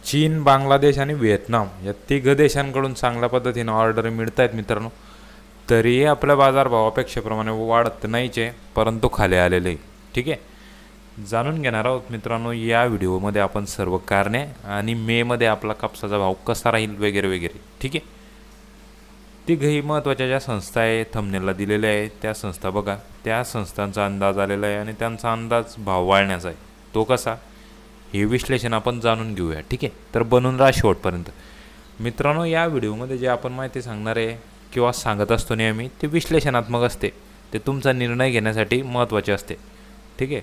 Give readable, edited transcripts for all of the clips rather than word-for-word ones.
चीन, बांगलादेश आणि व्हिएतनाम या तिघ देशांकडून चांगल्या पद्धतीने ऑर्डर मिळत आहेत मित्रांनो. तरीही आपल्या बाजारभाव अपेक्षेप्रमाणे वाढत नाहीच आहे, परंतु खाली आलेले आहे. ठीक आहे, जाणून घेणार आहोत मित्रांनो या व्हिडिओमध्ये आपण सर्व कारणे आणि मेमध्ये आपला कापसाचा भाव कसा राहील वगैरे वगैरे. ठीक आहे, तिघही महत्त्वाच्या ज्या संस्था आहे थंबनेलला दिलेल्या आहे त्या संस्था बघा. त्या संस्थांचा अंदाज आलेला आहे आणि त्यांचा अंदाज भाव वाढण्याचा आहे. तो कसा हे विश्लेषण आपण जाणून घेऊया. ठीक आहे, तर बनून राहा शेवटपर्यंत मित्रांनो. या व्हिडिओमध्ये जे आपण माहिती सांगणार आहे किंवा सांगत असतो नेहमी ते विश्लेषणात्मक असते, ते तुमचा निर्णय घेण्यासाठी महत्त्वाचे असते. ठीक आहे,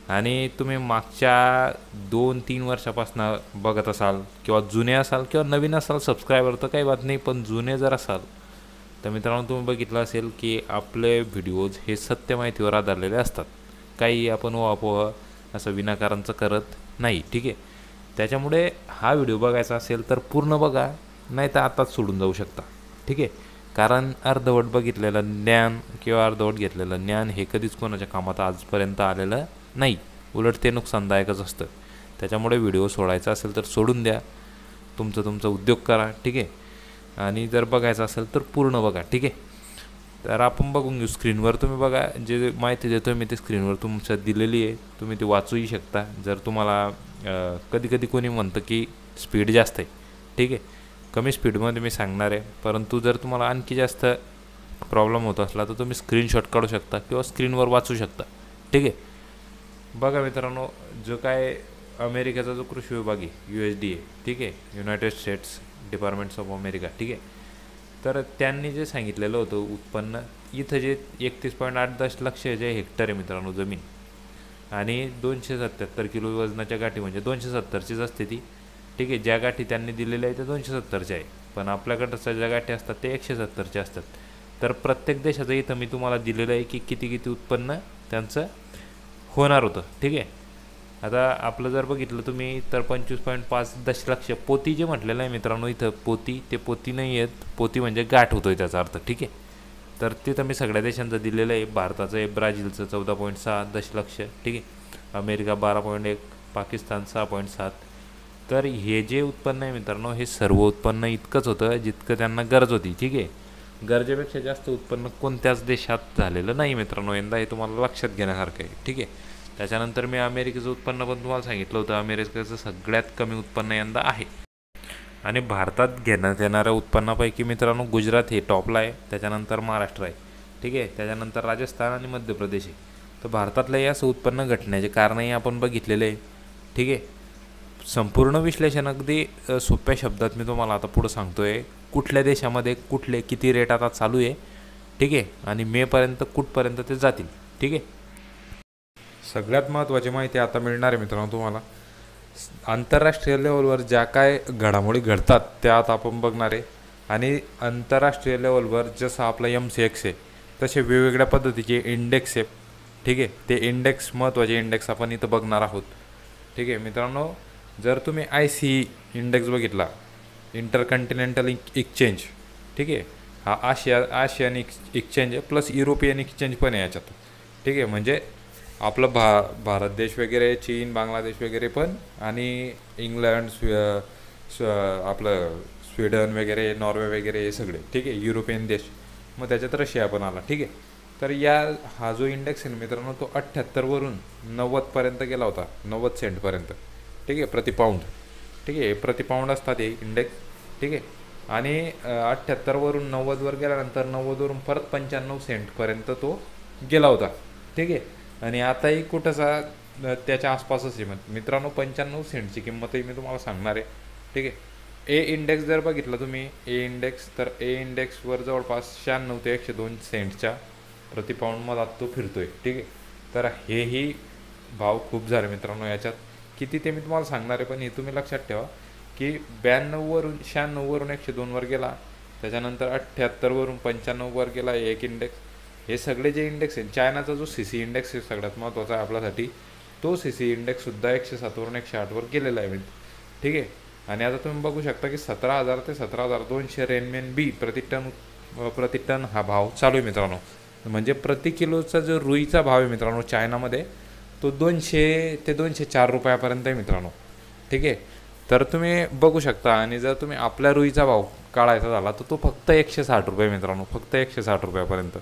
आणि तुम्ही मागच्या 2-3 वर्षापासून बघत असाल किंवा जुने असाल किंवा नवीन असाल सबस्क्रायबर तर काही बात नाही, पण जुने जर असाल तर मित्रांनो तुम्ही बघितलं असेल की आपले व्हिडिओज हे सत्य माहितीवर आधारलेले असतात. काही आपण उहापोह असं विनाकारांचं करत नाही. ठीक आहे, त्याच्यामुळे हा व्हिडिओ बघायचा असेल तर पूर्ण बघा, नाही तर आताच सोडून जाऊ शकता. ठीक आहे, कारण अर्धवट बघितलेलं ज्ञान किंवा अर्धवट घेतलेलं ज्ञान हे कधीच कोणाच्या कामात आजपर्यंत आलेलं नाही, उलट ते नुकसानदायकच असतं. त्याच्यामुळे व्हिडिओ सोडायचा असेल तर सोडून द्या, तुमचा उद्योग करा. ठीक आहे, आणि जर बघायचं असेल तर पूर्ण बघा. ठीक आहे, तर आपण बघून घेऊ. स्क्रीनवर तुम्ही बघा, जे माहिती देतो मी ते स्क्रीनवर तुमच्या दिलेली आहे, तुम्ही ते वाचूही शकता. जर तुम्हाला कधी कधी कोणी म्हणतं की स्पीड जास्त आहे, ठीक आहे, कमी स्पीडमध्ये मी सांगणार आहे, परंतु जर तुम्हाला आणखी जास्त प्रॉब्लेम होत असला तर तुम्ही स्क्रीनशॉट काढू शकता किंवा स्क्रीनवर वाचू शकता. ठीक आहे, बघा मित्रांनो, जो काय अमेरिकेचा जो कृषी विभाग आहे USDA, ठीक आहे, United states departments of America, ठीक आहे, तर त्यांनी जे सांगितलेलं होतं उत्पन्न इथं जे 31.8 दशलक्ष जे हेक्टर आहे मित्रांनो जमीन, आणि 277 किलो वजनाच्या गाठी म्हणजे 270चीच असते ती. ठीक आहे, ज्या गाठी त्यांनी दिलेल्या आहे त्या 270च्या आहे, पण आपल्याकडच्या ज्या गाठी असतात ते 170च्या असतात. तर प्रत्येक देशाचं इथं मी तुम्हाला दिलेलं आहे की किती उत्पन्न त्यांचं होणार होतं. ठीक आहे, आता आपलं जर बघितलं तुम्ही तर 25.5 दशलक्ष पोती जे म्हटलेलं आहे मित्रांनो इथं, ते पोती नाही आहेत, पोती म्हणजे गाठ होतो आहे त्याचा अर्थ. ठीक आहे, तर तिथं मी सगळ्या देशांचं दिलेलं आहे. भारताचं आहे, ब्राझीलचं 14.6 दशलक्ष, ठीक आहे, अमेरिका 12.1, पाकिस्तान 6.7. तर हे जे उत्पन्न आहे मित्रांनो हे सर्व उत्पन्न इतकंच होतं जितकं त्यांना गरज होती. ठीक आहे, गरजेपेक्षा जास्त उत्पन्न कोणत्याच देशात झालेलं नाही मित्रांनो, यंदा हे तुम्हाला लक्षात घेण्यासारखं आहे. ठीक आहे, त्याच्यानंतर मी अमेरिकेचं उत्पन्न पण तुम्हाला सांगितलं होतं. अमेरिकेचं सगळ्यात कमी उत्पन्न यंदा आहे, आणि भारतात घेण्यात येणाऱ्या उत्पन्नापैकी मित्रांनो गुजरात हे टॉपला आहे, त्याच्यानंतर महाराष्ट्र आहे. ठीक आहे, त्याच्यानंतर राजस्थान आणि मध्य प्रदेश आहे. तर भारतातलं हे असं उत्पन्न घटण्याचे कारणही आपण बघितलेले आहे. ठीक आहे, संपूर्ण विश्लेषण अगदी सोप्या शब्दात मी तुम्हाला आता पुढं सांगतो आहे. कुठल्या देशामध्ये कुठले किती रेट आता चालू आहे, ठीक आहे, आणि मेपर्यंत कुठपर्यंत ते जातील. ठीक आहे, सगळ्यात महत्त्वाची माहिती आता मिळणार आहे मित्रांनो तुम्हाला. आंतरराष्ट्रीय लेवलवर ज्या काय घडामोडी घडतात त्या आता आपण बघणार आहे, आणि आंतरराष्ट्रीय लेवलवर जसं आपलं MCX आहे तसे वेगवेगळ्या पद्धतीचे इंडेक्स आहे. ठीक आहे, ते इंडेक्स महत्त्वाचे इंडेक्स आपण इथं बघणार आहोत. ठीक आहे मित्रांनो, जर तुम्ही ICE इंडेक्स बघितला, इंटरकंटिनेंटल एक्सचेंज, ठीक आहे, हा आशियन एक्सचेंज आहे प्लस युरोपियन एक्सचेंज पण आहे याच्यात. ठीक आहे, म्हणजे आपलं भारत देश वगैरे, चीन, बांगलादेश वगैरे पण, आणि इंग्लंड, आपलं स्वीडन वगैरे, नॉर्वे वगैरे हे सगळे. ठीक आहे, युरोपियन देश, मग त्याच्यात रशिया पण आला. ठीक आहे, तर हा जो इंडेक्स आहे मित्रांनो तो 78वरून 90पर्यंत गेला होता, 90 सेंटपर्यंत. ठीक आहे, प्रति पाऊंड. ठीक आहे, प्रति पाऊंड असतात हे इंडेक्स. ठीक आहे, आणि 78वरून 90वर गेल्यानंतर 90वरून परत 95 सेंटपर्यंत तो गेला होता. ठीक आहे, आणि आताही कुठंसा त्याच्या आसपासच आहे मित्रांनो. 95 सेंटची किंमतही मी तुम्हाला सांगणार आहे. ठीक आहे, ए इंडेक्स जर बघितलं तुम्ही, ए इंडेक्स, तर ए इंडेक्सवर जवळपास 96 ते 102 सेंटच्या प्रति पाऊंडमध्ये तो फिरतो आहे. ठीक आहे, तर हेही भाव खूप झाले मित्रांनो. याच्यात किती ते मी तुम्हाला सांगणार आहे, पण हे तुम्ही लक्षात ठेवा की 92वरून 96वरून 102वर गेला, त्याच्यानंतर 78वरून 95वर गेला एक इंडेक्स. हे सगळे जे इंडेक्स आहे, चायनाचा जो CC इंडेक्स आहे सगळ्यात महत्त्वाचा आहे आपल्यासाठी, तो CC इंडेक्ससुद्धा 107वरून 108वर गेलेला आहे. ठीक आहे, आणि आता तुम्ही बघू शकता की 17,000 ते 17,200 RMB प्रति टन हा भाव चालू आहे मित्रांनो. म्हणजे प्रति किलोचा जो रुईचा भाव आहे मित्रांनो चायनामध्ये तो 200 ते 204 रुपयापर्यंत आहे मित्रांनो. ठीक आहे, तर तुम्ही बघू शकता. आणि जर तुम्ही आपल्या रुईचा भाव काढायचा झाला तर तो फक्त 160 रुपये मित्रांनो, फक्त 160 रुपयापर्यंत.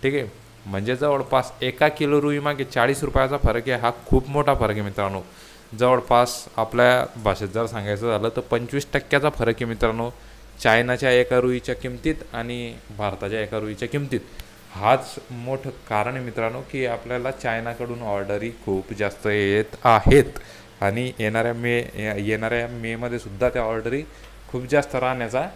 ठीक आहे, म्हणजे जवळपास एका किलो रुई मागे 40 रुपयाचा फरक आहे. हा खूप मोठा फरक आहे मित्रांनो. जवळपास आपल्या भाषेत जर सांगायचं झालं तर 25% फरक आहे मित्रांनो चायनाच्या एका रुईच्या किमतीत आणि भारताच्या एका रुईच्या किमतीत. हाच मोठं कारण आहे मित्रांनो की आपल्याला चायनाकडून ऑर्डरी खूप जास्त येत आहेत आणि येणाऱ्या मेमध्ये सुद्धा त्या ऑर्डरी खूप जास्त राहण्याचा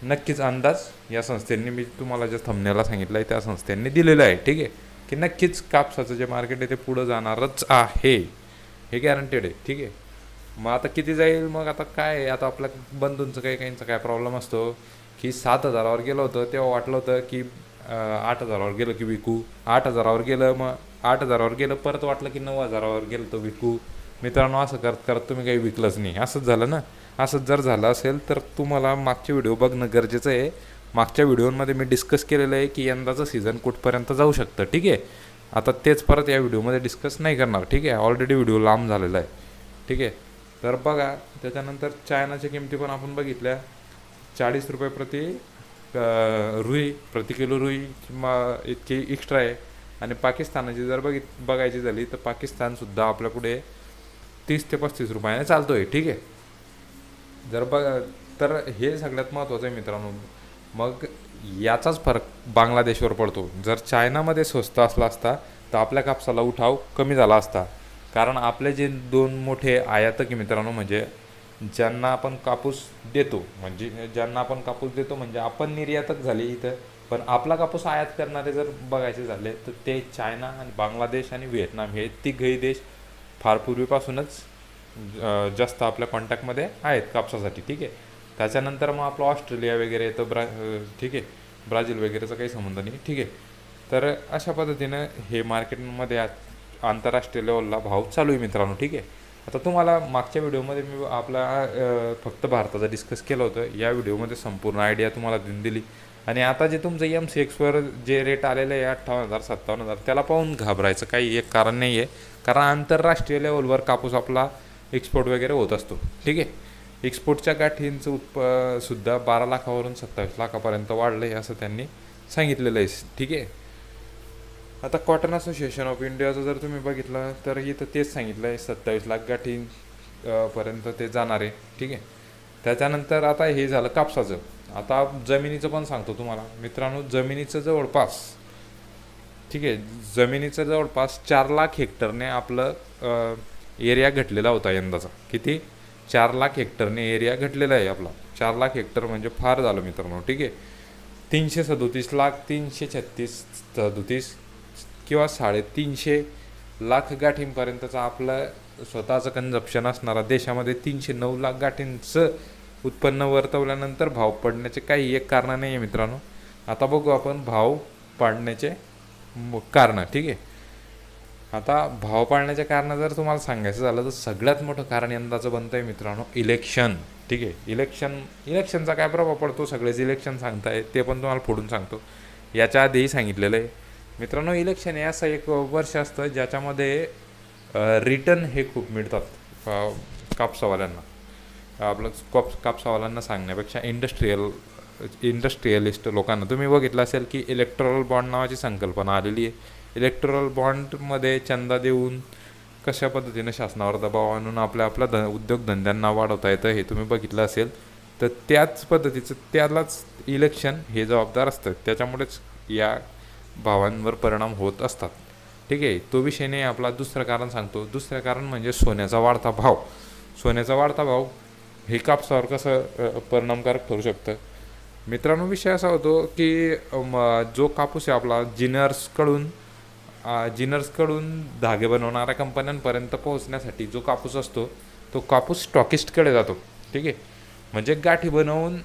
नक्कीच अंदाज या संस्थेंनी, मी तुम्हाला जे थंबनेलला सांगितलं आहे त्या संस्थेंनी दिलेलं आहे. ठीक आहे, की नक्कीच कापसाचं जे मार्केट आहे ते पुढं जाणारच आहे, हे गॅरंटेड आहे. ठीक आहे, मग आता किती जाईल, मग आता काय आहे, आता आपल्या बंधूंचं काहींचा काय प्रॉब्लेम असतो की 7,000वर गेलं होतं तेव्हा वाटलं होतं की 8,000वर गेलं की विकू, 8,000वर गेलं, मग 8,000वर गेलं, परत वाटलं की 9,000वर गेलं तर विकू. मित्रांनो, असं करत तुम्ही काही विकलंच नाही, असंच झालं ना. असंच जर झालं असेल तर तुम्हाला मागचे व्हिडिओ बघणं गरजेचं आहे. मागच्या व्हिडिओमध्ये मी डिस्कस केलेलं आहे की यंदाचं सीझन कुठपर्यंत जाऊ शकतं. ठीक आहे, आता तेच परत या व्हिडिओमध्ये डिस्कस नाही करणार. ठीक आहे, ऑलरेडी व्हिडिओ लांब झालेला आहे. ठीक आहे, तर बघा, त्याच्यानंतर चायनाच्या किमती पण आपण बघितल्या. 40 रुपये रुई प्रति किलो रुई किंवा इतकी एक्स्ट्रा आहे. आणि पाकिस्तानाची जर बघायची झाली तर पाकिस्तानसुद्धा आपल्यापुढे 30 ते 35 रुपयाने चालतो आहे. ठीक आहे, जर तर हे सगळ्यात महत्त्वाचं आहे मित्रांनो. मग याचाच फरक बांगलादेशवर पडतो. जर चायनामध्ये स्वस्त असला असता तर आपल्या कापसाला उठाव कमी झाला असता. कारण आपले जे दोन मोठे आयातक आहे मित्रांनो, म्हणजे ज्यांना आपण कापूस देतो, म्हणजे आपण निर्यातक झाले इथं, पण आपला कापूस आयात करणारे जर बघायचे झाले तर ते चायना आणि बांगलादेश आणि व्हिएतनाम हे तिघही देश फार पूर्वीपासूनच जास्त आपल्या कॉन्टॅक्टमध्ये आहेत कापसासाठी. ठीक आहे, त्याच्यानंतर मग आपलं ऑस्ट्रेलिया वगैरे येतं, ठीक आहे, ब्राझील वगैरेचा काही संबंध नाही. ठीक आहे, तर अशा पद्धतीनं हे मार्केटमध्ये आंतरराष्ट्रीय लेवलला भाव चालू आहे मित्रांनो. ठीक आहे, आता तुम्हाला मागच्या व्हिडिओमध्ये मी आपला फक्त भारताचा डिस्कस केलं होतं, या व्हिडिओमध्ये संपूर्ण आयडिया तुम्हाला देऊन दिली. आणि आता जे तुमचं MCXवर जे रेट आलेलं आहे 58,000 57,000, त्याला पाहून घाबरायचं काही एक कारण नाही आहे. कारण आंतरराष्ट्रीय लेवलवर कापूस आपला एक्सपोर्ट वगैरे होत असतो. ठीक आहे, एक्सपोर्टच्या गाठींचं सुद्धा 12 लाखावरून 27 लाखापर्यंत वाढलं आहे असं त्यांनी सांगितलेलं आहे. ठीक आहे, आता कॉटन असोसिएशन ऑफ इंडियाचं जर तुम्ही बघितलं तर इथं तेच सांगितलं आहे 27 लाख गाठी पर्यंत ते जाणार आहे. ठीक आहे, त्याच्यानंतर आता हे झालं कापसाचं. आता जमिनीचं पण सांगतो तुम्हाला मित्रांनो. जमिनीचं जवळपास 4 लाख हेक्टरने आपलं एरिया घटलेला होता यंदाचा. किती? 4 लाख हेक्टरने एरिया घटलेला आहे आपला. 4 लाख हेक्टर म्हणजे फार झालं मित्रांनो. ठीक आहे, 337 लाख 337 किंवा 350 लाख गाठींपर्यंतचं आपलं स्वतःचं कन्झप्शन असणारा देशामध्ये 309 लाख गाठींचं उत्पन्न वर्तवल्यानंतर भाव पडण्याचे काही एक कारण नाही आहे मित्रांनो. आता बघू आपण भाव पाडण्याचे कारणं. ठीक आहे, आता भाव पाडण्याचे कारणं जर तुम्हाला सांगायचं झालं तर सगळ्यात मोठं कारण यंदाचं बनतं आहे मित्रांनो इलेक्शन. ठीक आहे, इलेक्शनचा काय प्रभाव पडतो, सगळेच इलेक्शन सांगताय ते पण तुम्हाला पुढून सांगतो. याच्या आधीही सांगितलेलं आहे मित्रांनो. इलेक्शन हे असं एक वर्ष असतं ज्याच्यामध्ये रिटर्न हे खूप मिळतात कापसावाल्यांना. आपलं कापसावाल्यांना सांगण्यापेक्षा इंडस्ट्रियलिस्ट लोकांना. तुम्ही बघितलं असेल की इलेक्टोरल बॉन्ड नावाची संकल्पना आलेली आहे. इलेक्टोरल बॉन्डमध्ये चंदा देऊन कशा पद्धतीनं शासनावर दबाव आणून आपल्या उद्योगधंद्यांना वाढवता येतं हे तुम्ही बघितलं असेल. तर त्याच पद्धतीचं त्यालाच इलेक्शन हे जबाबदार असतं. त्याच्यामुळेच या भावांवर परिणाम होत असतात. ठीक आहे, तो विषय नाही. आपला दुसरं कारण सांगतो. दुसरं कारण म्हणजे सोन्याचा वाढता भाव. सोन्याचा वाढता भाव हे कापसावर कसं परिणामकारक ठरू शकतं मित्रांनो. विषय असा होतो की जो कापूस आहे आपला जिनर्सकडून धागे बनवणाऱ्या कंपन्यांपर्यंत पोहोचण्यासाठी जो कापूस असतो तो कापूस स्टॉकिस्टकडे जातो. ठीक आहे, म्हणजे गाठी बनवून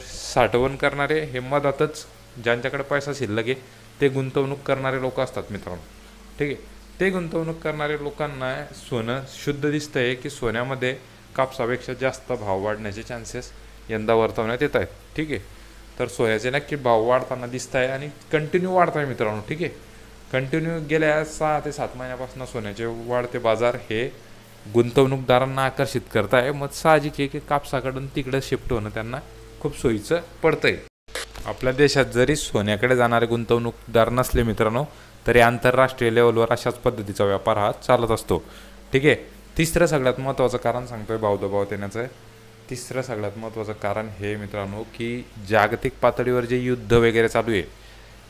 साठवण करणारे हे मधातच ज्यांच्याकडे पैसा शिल्लक आहे ते गुंतवणूक करणारे लोक असतात मित्रांनो. ठीक आहे, ते गुंतवणूक करणारे लोकांना सोनं शुद्ध दिसतं आहे की सोन्यामध्ये कापसापेक्षा जास्त भाव वाढण्याचे चान्सेस यंदा वर्तवण्यात येत आहेत. ठीक आहे, तर सोन्याचे नक्की भाव वाढताना दिसत आहे आणि कंटिन्यू वाढत आहे मित्रांनो. ठीक आहे, कंटिन्यू गेल्या 6 ते 7 महिन्यापासून सोन्याचे वाढते बाजार हे गुंतवणूकदारांना आकर्षित करताय, मग साहजिक आहे की कापसाकडून तिकडे शिफ्ट होणं त्यांना खूप सोयीचं पडतंय. आपल्या देशात जरी सोन्याकडे जाणारे गुंतवणूकदार नसले मित्रांनो, तरी आंतरराष्ट्रीय लेवलवर अशाच पद्धतीचा व्यापार हा चालत असतो. ठीक आहे. तिसरं सगळ्यात महत्त्वाचं कारण सांगतोय भावदबाव येण्याचं. तिसरं सगळ्यात महत्त्वाचं कारण हे मित्रांनो की जागतिक पातळीवर जे युद्ध वगैरे चालू आहे,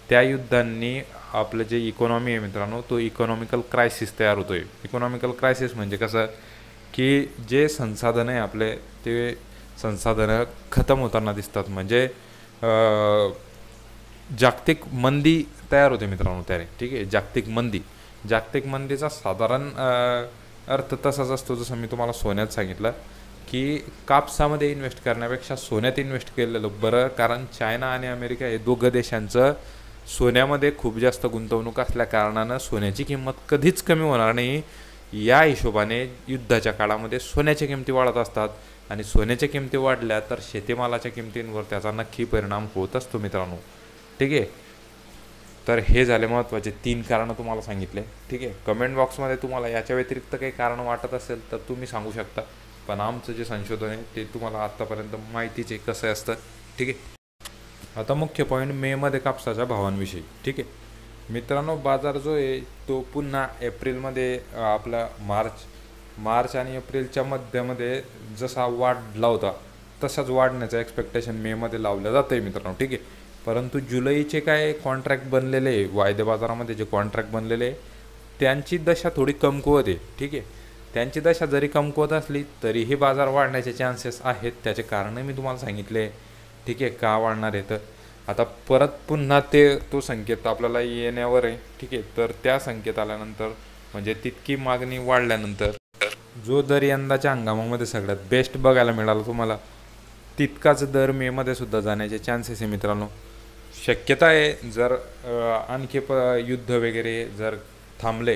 त्या युद्धांनी आपलं जे इकॉनॉमी आहे मित्रांनो, तो इकॉनॉमिकल क्रायसिस तयार होतो आहे. इकॉनॉमिकल क्रायसिस म्हणजे कसं की जे संसाधनं आहे आपले, ते संसाधनं खतम होताना दिसतात. म्हणजे जागतिक मंदी तयार होते मित्रांनो त्याने. ठीक आहे. जागतिक मंदीचा साधारण अर्थ तसाच असतो जसं मी तुम्हाला सोन्यात सांगितलं की कापसामध्ये इन्व्हेस्ट करण्यापेक्षा सोन्यात इन्व्हेस्ट केलेलं बरं. कारण चायना आणि अमेरिका हे दोघं देशांचं सोन्यामध्ये खूप जास्त गुंतवणूक असल्या कारणानं सोन्याची किंमत कधीच कमी होणार नाही. या हिशोबाने युद्धाच्या काळामध्ये सोन्याच्या किमती वाढत असतात आणि सोन्याच्या किमती वाढल्या तर शेतीमालाच्या किमतींवर त्याचा नक्की परिणाम होत असतो मित्रांनो. ठीक आहे. तर हे झाले महत्त्वाचे 3 कारणं तुम्हाला सांगितले. ठीक आहे. कमेंट बॉक्समध्ये तुम्हाला याच्या व्यतिरिक्त काही कारण वाटत असेल तर तुम्ही सांगू शकता. पण आमचं जे संशोधन आहे ते तुम्हाला आत्तापर्यंत माहितीच आहे कसं असतं. ठीक आहे. आता मुख्य पॉईंट मेमध्ये कापसाच्या भावांविषयी. ठीक आहे मित्रांनो, बाजार जो आहे तो पुन्हा एप्रिलमध्ये आपला मार्च आणि एप्रिलच्या मध्यामध्ये जसा वाढला होता तसाच वाढण्याचं एक्सपेक्टेशन मेमध्ये लावलं जातं आहे मित्रांनो. ठीक आहे. परंतु जुलैचे काय कॉन्ट्रॅक्ट बनलेले वायदे बाजारामध्ये जे कॉन्ट्रॅक्ट बनलेले त्यांची दशा थोडी कमकुवत आहे. ठीक आहे. त्यांची दशा जरी कमकुवत असली तरीही बाजार वाढण्याचे चान्सेस आहेत. त्याचे कारणं मी तुम्हाला सांगितले. ठीक आहे. का वाढणार आहे तर आता परत पुन्हा तो संकेत आपल्याला येण्यावर आहे. ठीक आहे. तर त्या संकेत आल्यानंतर म्हणजे तितकी मागणी वाढल्यानंतर जो दर यंदाच्या हंगामामध्ये सगळ्यात बेस्ट बघायला मिळाला तुम्हाला, तितकाच दर मेमध्ये सुद्धा जाण्याचे चान्सेस आहे मित्रांनो. शक्यता आहे जर आणखी युद्ध वगैरे जर थांबले,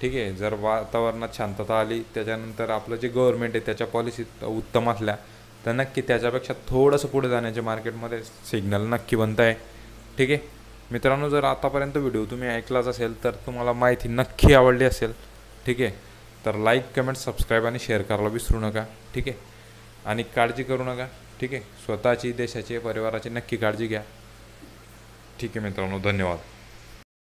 ठीक आहे, जर वातावरणात शांतता आली, त्याच्यानंतर आपलं जे गव्हर्नमेंट आहे त्याच्या पॉलिसीत उत्तम असल्या तर नक्की त्याच्यापेक्षा थोडंसं पुढे जाण्याचे मार्केटमध्ये सिग्नल नक्की बनत आहे. ठीक आहे मित्रांनो, जर आतापर्यंत व्हिडिओ तुम्ही ऐकलाच असेल तर तुम्हाला माहिती नक्की आवडली असेल. ठीक आहे. तर लाईक, कमेंट, सबस्क्राईब आणि शेअर करायला विसरू नका. ठीक आहे. आणि काळजी करू नका. ठीक आहे. स्वतःची, देशाची, परिवाराची नक्की काळजी घ्या. ठीक आहे मित्रांनो, धन्यवाद.